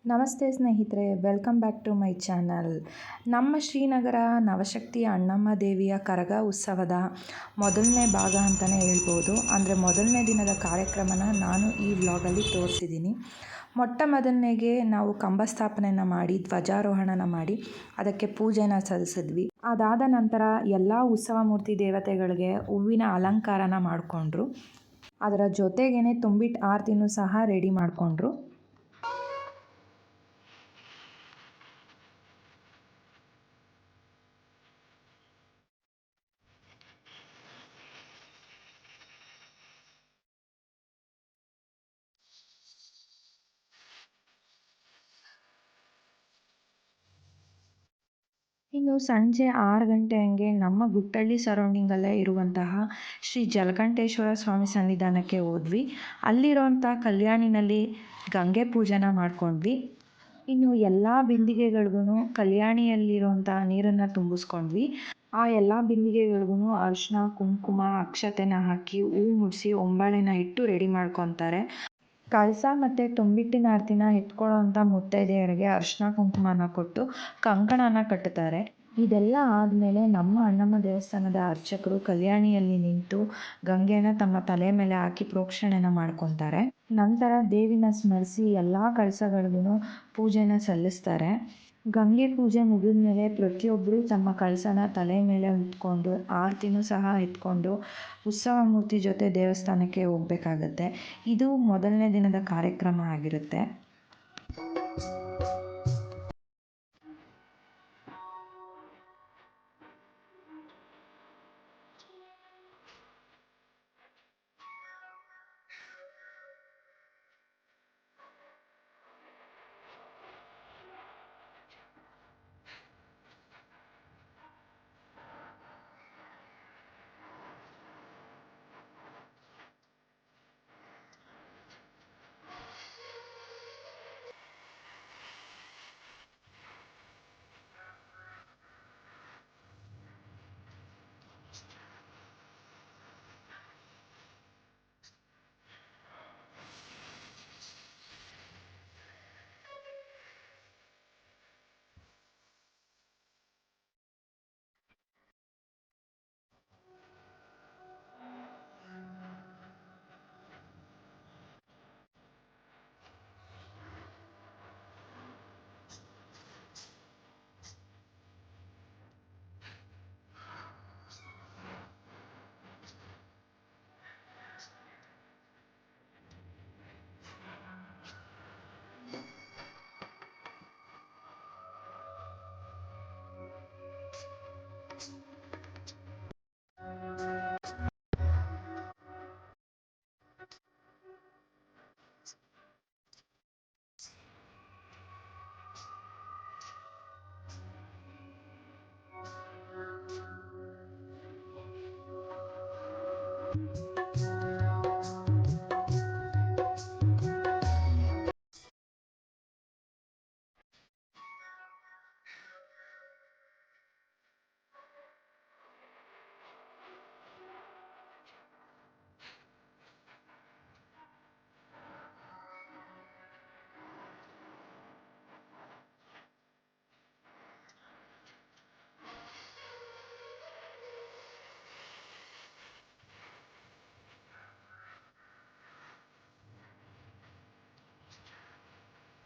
ನಮಸ್ತೆ ಸ್ನೇಹಿತರೆ, welcome back to my channel. ನಮ್ಮ ಶ್ರೀನಗರ ನವಶಕ್ತಿ ಅಣ್ಣಮ್ಮ ದೇವಿಯ ಕರಗ ಉತ್ಸವದ ಮೊದಲನೇ ಭಾಗ ಅಂತಲೇ ಹೇಳ್ಬೋದು. ಅಂದರೆ ಮೊದಲನೇ ದಿನದ ಕಾರ್ಯಕ್ರಮನ ನಾನು ಈ ವ್ಲಾಗಲ್ಲಿ ತೋರಿಸಿದ್ದೀನಿ. ಮೊಟ್ಟ ಮೊದಲನೇಗೆ ನಾವು ಕಂಬಸ್ಥಾಪನೆಯನ್ನು ಮಾಡಿ ಧ್ವಜಾರೋಹಣನ ಮಾಡಿ ಅದಕ್ಕೆ ಪೂಜೆನ ಸಲ್ಲಿಸಿದ್ವಿ. ಅದಾದ ನಂತರ ಎಲ್ಲ ಉತ್ಸವ ಮೂರ್ತಿ ದೇವತೆಗಳಿಗೆ ಹೂವಿನ ಅಲಂಕಾರನ ಮಾಡಿಕೊಂಡ್ರು. ಅದರ ಜೊತೆಗೇ ತುಂಬಿಟ್ಟು ಆರತಿನೂ ಸಹ ರೆಡಿ ಮಾಡಿಕೊಂಡ್ರು. ಇನ್ನು ಸಂಜೆ 6 ಗಂಟೆ ಹಂಗೆ ನಮ್ಮ ಗುಟ್ಟಳ್ಳಿ ಸರೌಂಡಿಂಗಲ್ಲೇ ಇರುವಂತಹ ಶ್ರೀ ಜಲಕಂಠೇಶ್ವರ ಸ್ವಾಮಿ ಸನ್ನಿಧಾನಕ್ಕೆ ಹೋದ್ವಿ. ಅಲ್ಲಿರುವಂಥ ಕಲ್ಯಾಣಿನಲ್ಲಿ ಗಂಗೆ ಪೂಜೆನ ಮಾಡ್ಕೊಂಡ್ವಿ. ಇನ್ನು ಎಲ್ಲ ಬಿಂದಿಗೆಗಳಿಗೂ ಕಲ್ಯಾಣಿಯಲ್ಲಿರುವಂಥ ನೀರನ್ನು ತುಂಬಿಸ್ಕೊಂಡ್ವಿ. ಆ ಎಲ್ಲ ಬಿಂದಿಗೆಗಳಿಗೂ ಅರಿಶಿನ, ಕುಂಕುಮ, ಅಕ್ಷತೆನ ಹಾಕಿ ಹೂ ಮುಡಿಸಿ ಒಂಬಾಳೆನ ಇಟ್ಟು ರೆಡಿ ಮಾಡ್ಕೊತಾರೆ. ಕಳಸ ಮತ್ತು ತುಂಬಿಟ್ಟಿನ ಆರತಿನ ಎತ್ಕೊಳ್ಳೋವಂಥ ಮುತ್ತೈದೆಯರಿಗೆ ಅರಿಶಿನ ಕುಂಕುಮನ ಕೊಟ್ಟು ಕಂಕಣನ ಕಟ್ಟುತ್ತಾರೆ. ಇದೆಲ್ಲ ಆದಮೇಲೆ ನಮ್ಮ ಅಣ್ಣಮ್ಮ ದೇವಸ್ಥಾನದ ಅರ್ಚಕರು ಕಲ್ಯಾಣಿಯಲ್ಲಿ ನಿಂತು ಗಂಗೆನ ತಮ್ಮ ತಲೆ ಮೇಲೆ ಹಾಕಿ ಪ್ರೋಕ್ಷಣೆನ ಮಾಡ್ಕೊತಾರೆ. ನಂತರ ದೇವಿನ ಸ್ಮರಿಸಿ ಎಲ್ಲ ಕಳಸಗಳಿಗೂ ಪೂಜೆನ ಸಲ್ಲಿಸ್ತಾರೆ. ಗಂಗೆ ಪೂಜೆ ಮುಗಿದ್ಮೇಲೆ ಪ್ರತಿಯೊಬ್ಬರು ತಮ್ಮ ಕಳಸನ ತಲೆ ಮೇಲೆ ಹೊತ್ಕೊಂಡು ಆರತಿನೂ ಸಹ ಎತ್ಕೊಂಡು ಉತ್ಸವ ಮೂರ್ತಿ ಜೊತೆ ದೇವಸ್ಥಾನಕ್ಕೆ ಹೋಗಬೇಕಾಗತ್ತೆ. ಇದು ಮೊದಲನೇ ದಿನದ ಕಾರ್ಯಕ್ರಮ ಆಗಿರುತ್ತೆ.